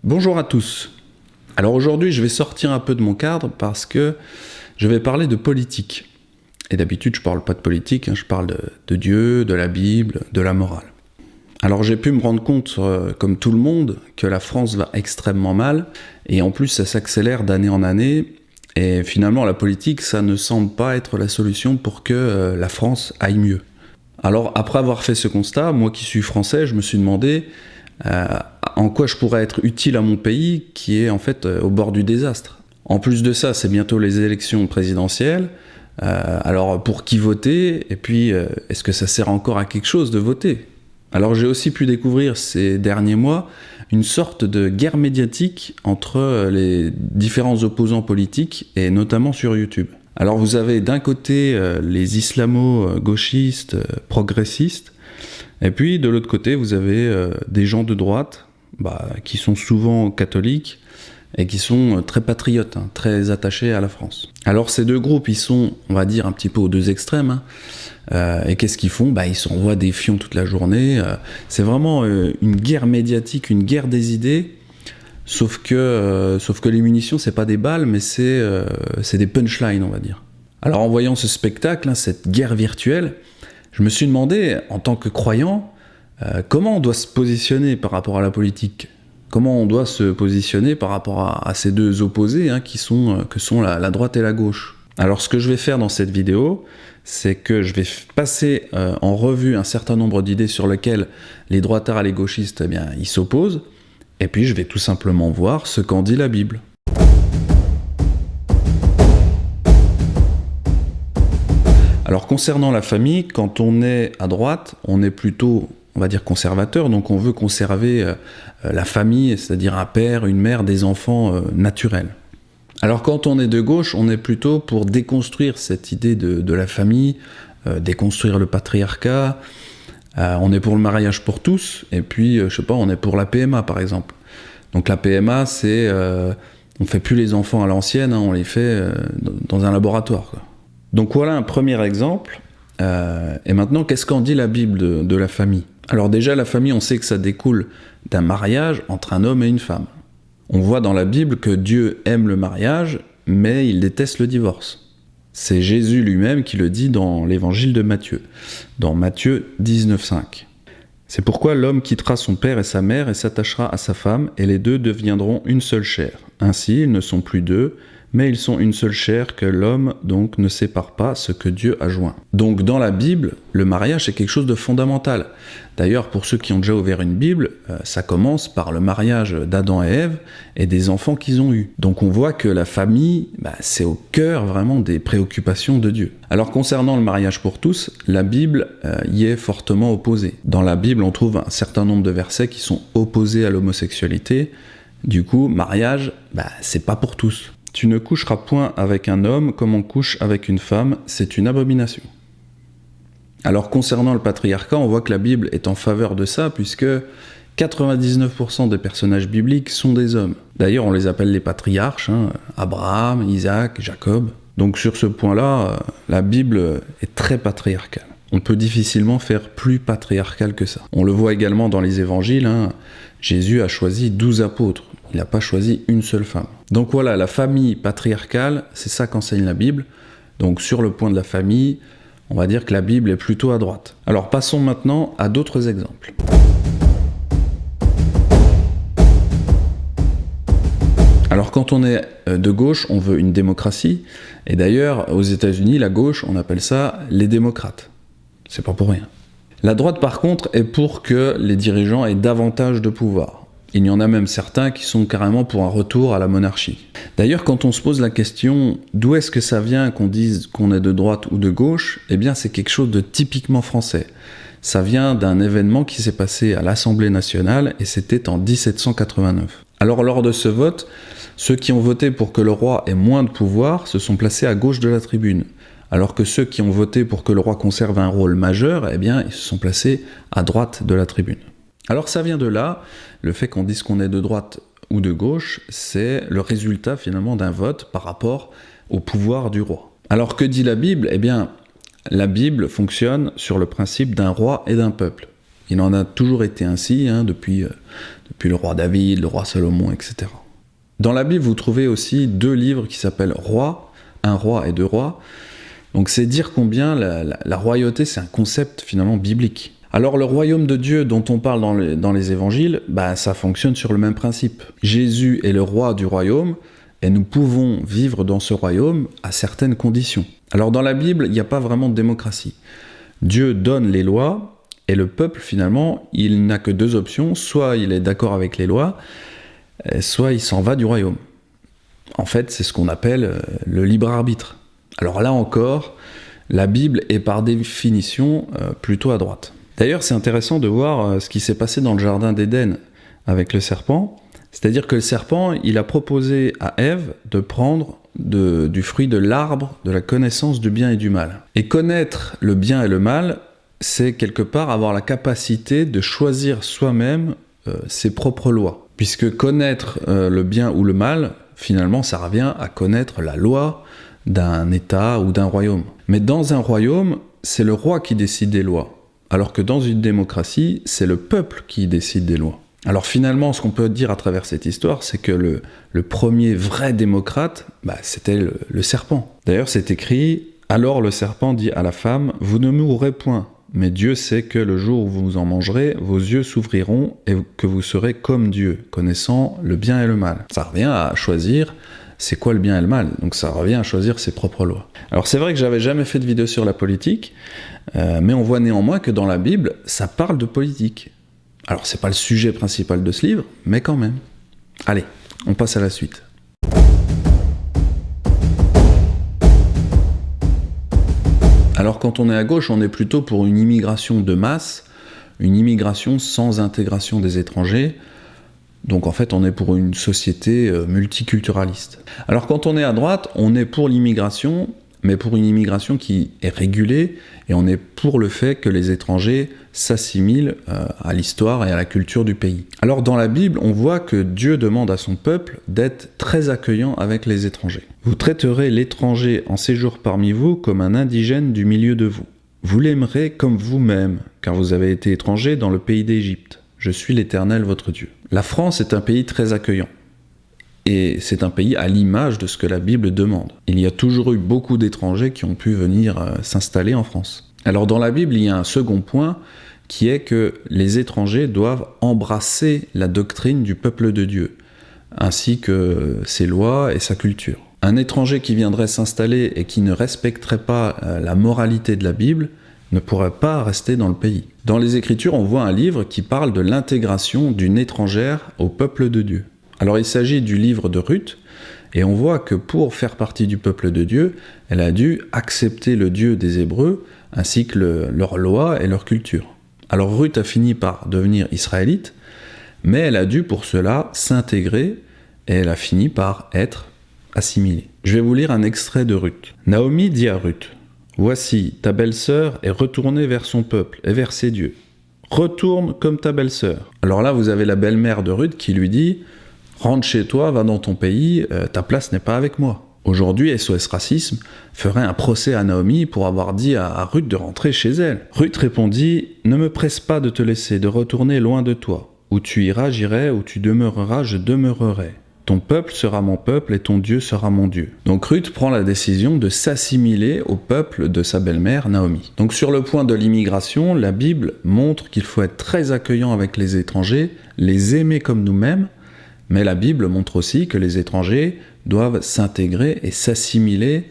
Bonjour à tous. Alors aujourd'hui, je vais sortir un peu de mon cadre parce que je vais parler de politique. Et d'habitude, je parle pas de politique, je parle de Dieu, de la Bible, de la morale. Alors j'ai pu me rendre compte, comme tout le monde, que la France va extrêmement mal, et en plus ça s'accélère d'année en année, et finalement la politique, ça ne semble pas être la solution pour que la France aille mieux. Alors après avoir fait ce constat, moi qui suis français, je me suis demandé en quoi je pourrais être utile à mon pays qui est en fait au bord du désastre. En plus de ça, c'est bientôt les élections présidentielles, alors pour qui voter, et puis est-ce que ça sert encore à quelque chose de voter ? Alors j'ai aussi pu découvrir ces derniers mois une sorte de guerre médiatique entre les différents opposants politiques, et notamment sur YouTube. Alors vous avez d'un côté les islamo-gauchistes, progressistes, et puis de l'autre côté vous avez des gens de droite qui sont souvent catholiques et qui sont très patriotes, très attachés à la France. Alors ces deux groupes, ils sont, on va dire, un petit peu aux deux extrêmes, et qu'est-ce qu'ils font ? Ils s'envoient des fions toute la journée. C'est vraiment une guerre médiatique, une guerre des idées, sauf que les munitions, c'est pas des balles, mais c'est des punchlines, on va dire. Alors en voyant ce spectacle, cette guerre virtuelle, je me suis demandé, en tant que croyant, comment on doit se positionner par rapport à la politique ? Comment on doit se positionner par rapport à ces deux opposés que sont la droite et la gauche ? Alors ce que je vais faire dans cette vidéo, c'est que je vais passer en revue un certain nombre d'idées sur lesquelles les droitards et les gauchistes, ils s'opposent, et puis je vais tout simplement voir ce qu'en dit la Bible. Alors concernant la famille, quand on est à droite, on est plutôt, on va dire, conservateur, donc on veut conserver la famille, c'est-à-dire un père, une mère, des enfants naturels. Alors quand on est de gauche, on est plutôt pour déconstruire cette idée de la famille, déconstruire le patriarcat, on est pour le mariage pour tous, et puis, on est pour la PMA par exemple. Donc la PMA, c'est, on fait plus les enfants à l'ancienne, on les fait dans un laboratoire, quoi. Donc voilà un premier exemple. Et maintenant, qu'est-ce qu'en dit la Bible de la famille ? Alors déjà, la famille, on sait que ça découle d'un mariage entre un homme et une femme. On voit dans la Bible que Dieu aime le mariage, mais il déteste le divorce. C'est Jésus lui-même qui le dit dans l'évangile de Matthieu, dans Matthieu 19,5. C'est pourquoi l'homme quittera son père et sa mère et s'attachera à sa femme, et les deux deviendront une seule chair. Ainsi, ils ne sont plus deux, mais ils sont une seule chair, que l'homme donc ne sépare pas ce que Dieu a joint. Donc dans la Bible, le mariage c'est quelque chose de fondamental. D'ailleurs, pour ceux qui ont déjà ouvert une Bible, ça commence par le mariage d'Adam et Ève et des enfants qu'ils ont eus. Donc on voit que la famille, c'est au cœur vraiment des préoccupations de Dieu. Alors concernant le mariage pour tous, la Bible y est fortement opposée. Dans la Bible, on trouve un certain nombre de versets qui sont opposés à l'homosexualité. Du coup, mariage, c'est pas pour tous. Tu ne coucheras point avec un homme comme on couche avec une femme, c'est une abomination. Alors concernant le patriarcat, on voit que la Bible est en faveur de ça, puisque 99% des personnages bibliques sont des hommes. D'ailleurs, on les appelle les patriarches, Abraham, Isaac, Jacob. Donc sur ce point-là, la Bible est très patriarcale. On peut difficilement faire plus patriarcal que ça. On le voit également dans les évangiles, Jésus a choisi 12 apôtres. Il n'a pas choisi une seule femme. Donc voilà, la famille patriarcale, c'est ça qu'enseigne la Bible. Donc sur le point de la famille, on va dire que la Bible est plutôt à droite. Alors passons maintenant à d'autres exemples. Alors quand on est de gauche, on veut une démocratie. Et d'ailleurs, aux États-Unis, la gauche, on appelle ça les démocrates. C'est pas pour rien. La droite, par contre, est pour que les dirigeants aient davantage de pouvoir. Il y en a même certains qui sont carrément pour un retour à la monarchie. D'ailleurs, quand on se pose la question d'où est-ce que ça vient qu'on dise qu'on est de droite ou de gauche, c'est quelque chose de typiquement français. Ça vient d'un événement qui s'est passé à l'Assemblée nationale, et c'était en 1789. Alors lors de ce vote, ceux qui ont voté pour que le roi ait moins de pouvoir se sont placés à gauche de la tribune, alors que ceux qui ont voté pour que le roi conserve un rôle majeur, ils se sont placés à droite de la tribune. Alors ça vient de là, le fait qu'on dise qu'on est de droite ou de gauche, c'est le résultat finalement d'un vote par rapport au pouvoir du roi. Alors que dit la Bible ? La Bible fonctionne sur le principe d'un roi et d'un peuple. Il en a toujours été ainsi, depuis le roi David, le roi Salomon, etc. Dans la Bible, vous trouvez aussi 2 livres qui s'appellent Rois, un roi et 2 rois. Donc c'est dire combien la royauté, c'est un concept finalement biblique. Alors le royaume de Dieu dont on parle dans les évangiles, ça fonctionne sur le même principe. Jésus est le roi du royaume, et nous pouvons vivre dans ce royaume à certaines conditions. Alors dans la Bible, il n'y a pas vraiment de démocratie. Dieu donne les lois, et le peuple, finalement, il n'a que 2 options. Soit il est d'accord avec les lois, soit il s'en va du royaume. En fait, c'est ce qu'on appelle le libre arbitre. Alors là encore, la Bible est par définition plutôt à droite. D'ailleurs, c'est intéressant de voir ce qui s'est passé dans le jardin d'Éden avec le serpent. C'est-à-dire que le serpent, il a proposé à Ève de prendre du fruit de l'arbre de la connaissance du bien et du mal. Et connaître le bien et le mal, c'est quelque part avoir la capacité de choisir soi-même ses propres lois. Puisque connaître le bien ou le mal, finalement, ça revient à connaître la loi d'un État ou d'un royaume. Mais dans un royaume, c'est le roi qui décide des lois. Alors que dans une démocratie, c'est le peuple qui décide des lois. Alors finalement, ce qu'on peut dire à travers cette histoire, c'est que le premier vrai démocrate, c'était le serpent. D'ailleurs, c'est écrit « Alors le serpent dit à la femme, vous ne mourrez point, mais Dieu sait que le jour où vous en mangerez, vos yeux s'ouvriront et que vous serez comme Dieu, connaissant le bien et le mal. » Ça revient à choisir c'est quoi le bien et le mal. Donc ça revient à choisir ses propres lois. Alors c'est vrai que j'avais jamais fait de vidéo sur la politique, mais on voit néanmoins que dans la Bible, ça parle de politique. Alors c'est pas le sujet principal de ce livre, mais quand même. Allez, on passe à la suite. Alors quand on est à gauche, on est plutôt pour une immigration de masse, une immigration sans intégration des étrangers. Donc en fait, on est pour une société multiculturaliste. Alors quand on est à droite, on est pour l'immigration, mais pour une immigration qui est régulée, et on est pour le fait que les étrangers s'assimilent à l'histoire et à la culture du pays. Alors dans la Bible, on voit que Dieu demande à son peuple d'être très accueillant avec les étrangers. Vous traiterez l'étranger en séjour parmi vous comme un indigène du milieu de vous. Vous l'aimerez comme vous-même, car vous avez été étranger dans le pays d'Égypte. Je suis l'Éternel votre Dieu. La France est un pays très accueillant. Et c'est un pays à l'image de ce que la Bible demande. Il y a toujours eu beaucoup d'étrangers qui ont pu venir s'installer en France. Alors dans la Bible, il y a un second point qui est que les étrangers doivent embrasser la doctrine du peuple de Dieu, ainsi que ses lois et sa culture. Un étranger qui viendrait s'installer et qui ne respecterait pas la moralité de la Bible ne pourrait pas rester dans le pays. Dans les Écritures, on voit un livre qui parle de l'intégration d'une étrangère au peuple de Dieu. Alors il s'agit du livre de Ruth, et on voit que pour faire partie du peuple de Dieu, elle a dû accepter le Dieu des Hébreux, ainsi que leurs lois et leur culture. Alors Ruth a fini par devenir israélite, mais elle a dû pour cela s'intégrer, et elle a fini par être assimilée. Je vais vous lire un extrait de Ruth. Naomi dit à Ruth, « Voici, ta belle-sœur est retournée vers son peuple et vers ses dieux. Retourne comme ta belle-sœur. » Alors là, vous avez la belle-mère de Ruth qui lui dit « Rentre chez toi, va dans ton pays, ta place n'est pas avec moi. » Aujourd'hui, SOS Racisme ferait un procès à Naomi pour avoir dit à Ruth de rentrer chez elle. Ruth répondit « Ne me presse pas de te laisser, de retourner loin de toi. Où tu iras, j'irai, où tu demeureras, je demeurerai. Ton peuple sera mon peuple et ton Dieu sera mon Dieu. » Donc Ruth prend la décision de s'assimiler au peuple de sa belle-mère Naomi. Donc sur le point de l'immigration, la Bible montre qu'il faut être très accueillant avec les étrangers, les aimer comme nous-mêmes, mais la Bible montre aussi que les étrangers doivent s'intégrer et s'assimiler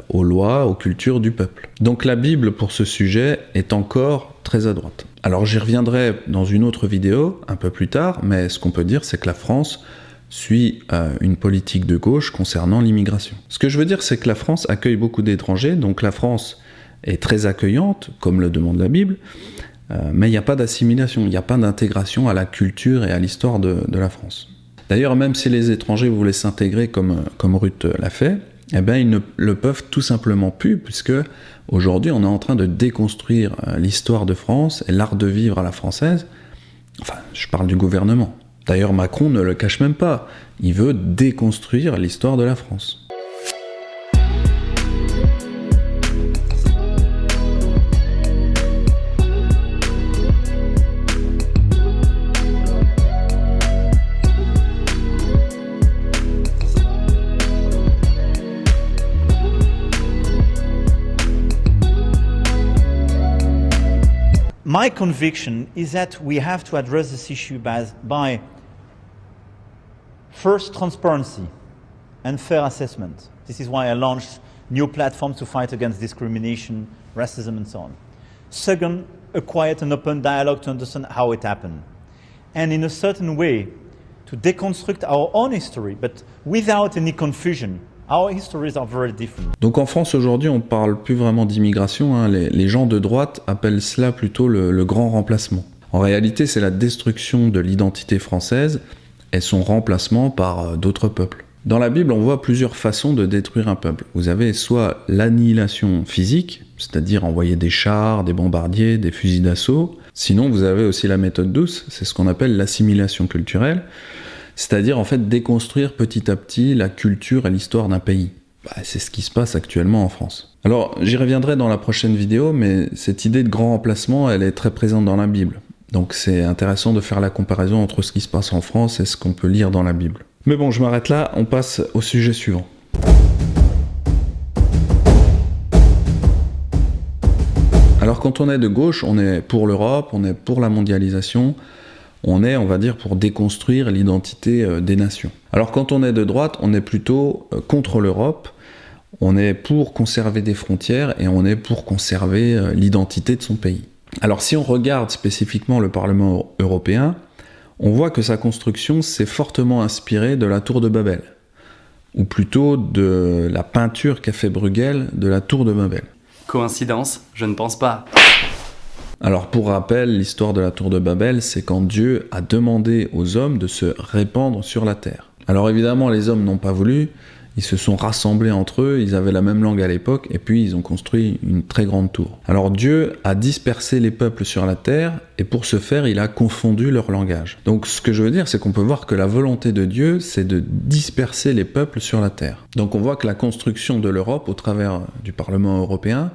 aux lois, aux cultures du peuple. Donc la Bible pour ce sujet est encore très à droite. Alors j'y reviendrai dans une autre vidéo un peu plus tard, mais ce qu'on peut dire c'est que la France suit une politique de gauche concernant l'immigration. Ce que je veux dire, c'est que la France accueille beaucoup d'étrangers, donc la France est très accueillante, comme le demande la Bible, mais il n'y a pas d'assimilation, il n'y a pas d'intégration à la culture et à l'histoire de la France. D'ailleurs, même si les étrangers voulaient s'intégrer comme Ruth l'a fait, eh bien, ils ne le peuvent tout simplement plus, puisque aujourd'hui, on est en train de déconstruire l'histoire de France et l'art de vivre à la française. Enfin, je parle du gouvernement. D'ailleurs, Macron ne le cache même pas. Il veut déconstruire l'histoire de la France. My conviction is that we have to address this issue by first, transparency and fair assessment. This is why I launched new platforms to fight against discrimination, racism, and so on. Second, a quiet and open dialogue to understand how it happened. And in a certain way, to deconstruct our own history, but without any confusion. Our histories are very different. Donc en France aujourd'hui, on ne parle plus vraiment d'immigration, hein. Les gens de droite appellent cela plutôt le grand remplacement. En réalité, c'est la destruction de l'identité française et son remplacement par d'autres peuples. Dans la Bible, on voit plusieurs façons de détruire un peuple. Vous avez soit l'annihilation physique, c'est-à-dire envoyer des chars, des bombardiers, des fusils d'assaut. Sinon, vous avez aussi la méthode douce, c'est ce qu'on appelle l'assimilation culturelle, c'est-à-dire en fait déconstruire petit à petit la culture et l'histoire d'un pays. C'est ce qui se passe actuellement en France. Alors, j'y reviendrai dans la prochaine vidéo, mais cette idée de grand remplacement, elle est très présente dans la Bible. Donc c'est intéressant de faire la comparaison entre ce qui se passe en France et ce qu'on peut lire dans la Bible. Mais bon, je m'arrête là, on passe au sujet suivant. Alors quand on est de gauche, on est pour l'Europe, on est pour la mondialisation, on est, on va dire, pour déconstruire l'identité des nations. Alors quand on est de droite, on est plutôt contre l'Europe, on est pour conserver des frontières et on est pour conserver l'identité de son pays. Alors si on regarde spécifiquement le Parlement européen, on voit que sa construction s'est fortement inspirée de la Tour de Babel, ou plutôt de la peinture qu'a fait Bruegel de la Tour de Babel. Coïncidence? Je ne pense pas. Alors pour rappel, l'histoire de la Tour de Babel, c'est quand Dieu a demandé aux hommes de se répandre sur la terre. Alors évidemment, les hommes n'ont pas voulu, ils se sont rassemblés entre eux, ils avaient la même langue à l'époque, et puis ils ont construit une très grande tour. Alors Dieu a dispersé les peuples sur la terre, et pour ce faire, il a confondu leur langage. Donc ce que je veux dire, c'est qu'on peut voir que la volonté de Dieu, c'est de disperser les peuples sur la terre. Donc on voit que la construction de l'Europe, au travers du Parlement européen,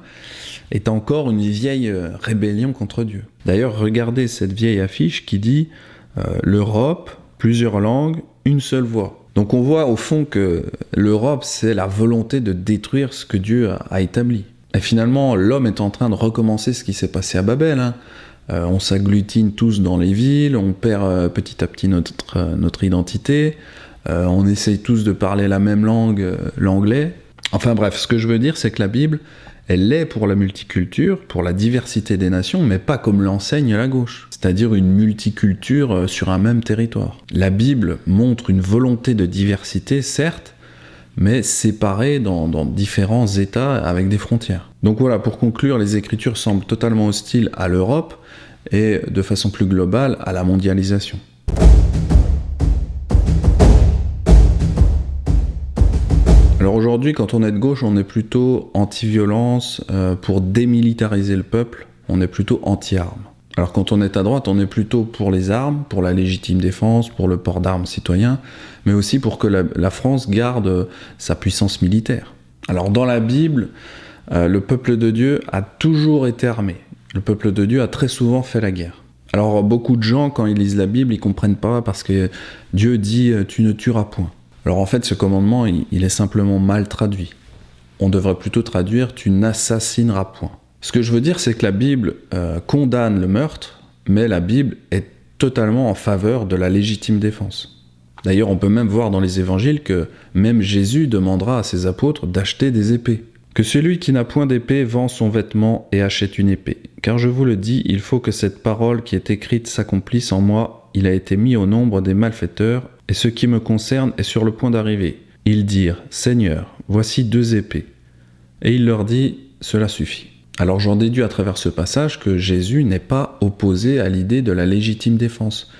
est encore une vieille rébellion contre Dieu. D'ailleurs, regardez cette vieille affiche qui dit « L'Europe, plusieurs langues, une seule voix ». Donc on voit au fond que l'Europe, c'est la volonté de détruire ce que Dieu a établi. Et finalement, l'homme est en train de recommencer ce qui s'est passé à Babel, hein. On s'agglutine tous dans les villes, on perd petit à petit notre identité, on essaye tous de parler la même langue, l'anglais. Enfin bref, ce que je veux dire, c'est que la Bible, elle est pour la multiculture, pour la diversité des nations, mais pas comme l'enseigne la gauche, c'est-à-dire une multiculture sur un même territoire. La Bible montre une volonté de diversité, certes, mais séparée dans différents États avec des frontières. Donc voilà, pour conclure, les Écritures semblent totalement hostiles à l'Europe et, de façon plus globale, à la mondialisation. Alors aujourd'hui, quand on est de gauche, on est plutôt anti-violence, pour démilitariser le peuple, on est plutôt anti-armes. Alors quand on est à droite, on est plutôt pour les armes, pour la légitime défense, pour le port d'armes citoyen, mais aussi pour que la France garde sa puissance militaire. Alors dans la Bible, le peuple de Dieu a toujours été armé. Le peuple de Dieu a très souvent fait la guerre. Alors beaucoup de gens, quand ils lisent la Bible, ils comprennent pas parce que Dieu dit « tu ne tueras point ». Alors en fait, ce commandement, il est simplement mal traduit. On devrait plutôt traduire « tu n'assassineras point ». Ce que je veux dire, c'est que la Bible condamne le meurtre, mais la Bible est totalement en faveur de la légitime défense. D'ailleurs, on peut même voir dans les évangiles que même Jésus demandera à ses apôtres d'acheter des épées. Que celui qui n'a point d'épée vend son vêtement et achète une épée. Car je vous le dis, il faut que cette parole qui est écrite s'accomplisse en moi. Il a été mis au nombre des malfaiteurs, et ce qui me concerne est sur le point d'arriver. Ils dirent, Seigneur, voici 2 épées. Et il leur dit, cela suffit. Alors j'en déduis à travers ce passage que Jésus n'est pas opposé à l'idée de la légitime défense.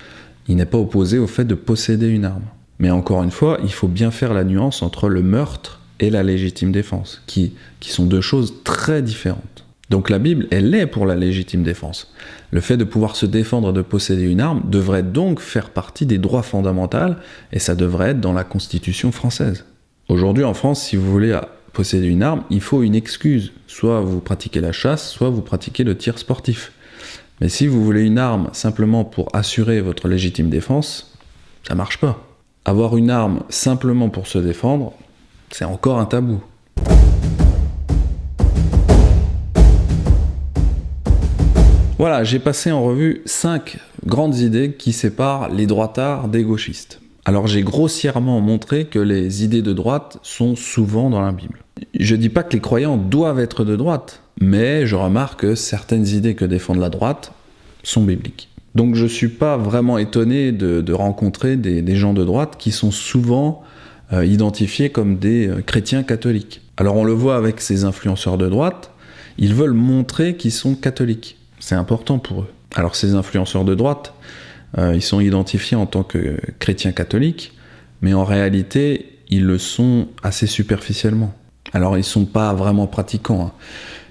Il n'est pas opposé au fait de posséder une arme. Mais encore une fois, il faut bien faire la nuance entre le meurtre et la légitime défense, qui sont 2 choses très différentes. Donc la Bible, elle est pour la légitime défense. Le fait de pouvoir se défendre et de posséder une arme devrait donc faire partie des droits fondamentaux, et ça devrait être dans la Constitution française. Aujourd'hui en France, si vous voulez posséder une arme, il faut une excuse. Soit vous pratiquez la chasse, soit vous pratiquez le tir sportif. Mais si vous voulez une arme simplement pour assurer votre légitime défense, ça marche pas. Avoir une arme simplement pour se défendre, c'est encore un tabou. Voilà, j'ai passé en revue 5 grandes idées qui séparent les droitards des gauchistes. Alors j'ai grossièrement montré que les idées de droite sont souvent dans la Bible. Je dis pas que les croyants doivent être de droite, mais je remarque que certaines idées que défend la droite sont bibliques. Donc je suis pas vraiment étonné de rencontrer des gens de droite qui sont souvent identifiés comme des chrétiens catholiques. Alors on le voit avec ces influenceurs de droite, ils veulent montrer qu'ils sont catholiques. C'est important pour eux. Alors ces influenceurs de droite, ils sont identifiés en tant que chrétiens catholiques, mais en réalité, ils le sont assez superficiellement. Alors ils sont pas vraiment pratiquants, hein.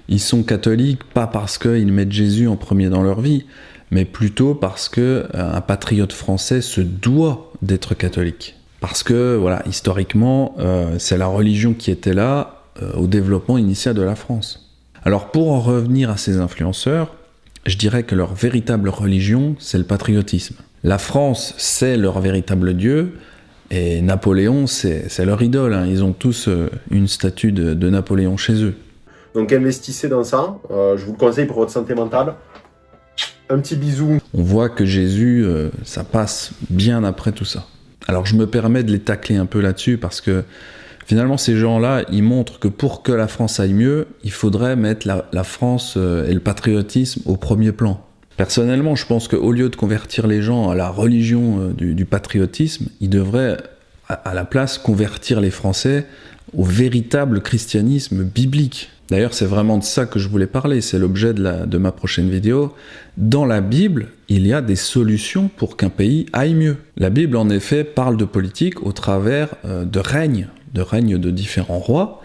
Ils sont catholiques pas parce qu'ils mettent Jésus en premier dans leur vie, mais plutôt parce que un patriote français se doit d'être catholique. Parce que, voilà, historiquement, c'est la religion qui était là au développement initial de la France. Alors pour en revenir à ces influenceurs, je dirais que leur véritable religion, c'est le patriotisme. La France, c'est leur véritable Dieu, et Napoléon, c'est leur idole, hein. Ils ont tous une statue de Napoléon chez eux. Donc investissez dans ça, je vous le conseille pour votre santé mentale. Un petit bisou. On voit que Jésus, ça passe bien après tout ça. Alors je me permets de les tacler un peu là-dessus, parce que finalement ces gens-là, ils montrent que pour que la France aille mieux, il faudrait mettre la France et le patriotisme au premier plan. Personnellement, je pense qu'au lieu de convertir les gens à la religion du patriotisme, ils devraient, à la place, convertir les Français au véritable christianisme biblique. D'ailleurs, c'est vraiment de ça que je voulais parler, c'est l'objet de ma prochaine vidéo. Dans la Bible, il y a des solutions pour qu'un pays aille mieux. La Bible, en effet, parle de politique au travers de règnes de différents rois.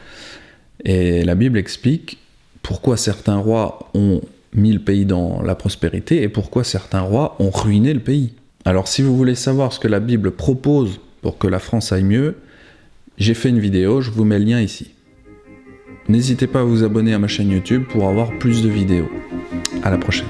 Et la Bible explique pourquoi certains rois ont mis le pays dans la prospérité et pourquoi certains rois ont ruiné le pays. Alors si vous voulez savoir ce que la Bible propose pour que la France aille mieux, j'ai fait une vidéo, je vous mets le lien ici. N'hésitez pas à vous abonner à ma chaîne YouTube pour avoir plus de vidéos. À la prochaine.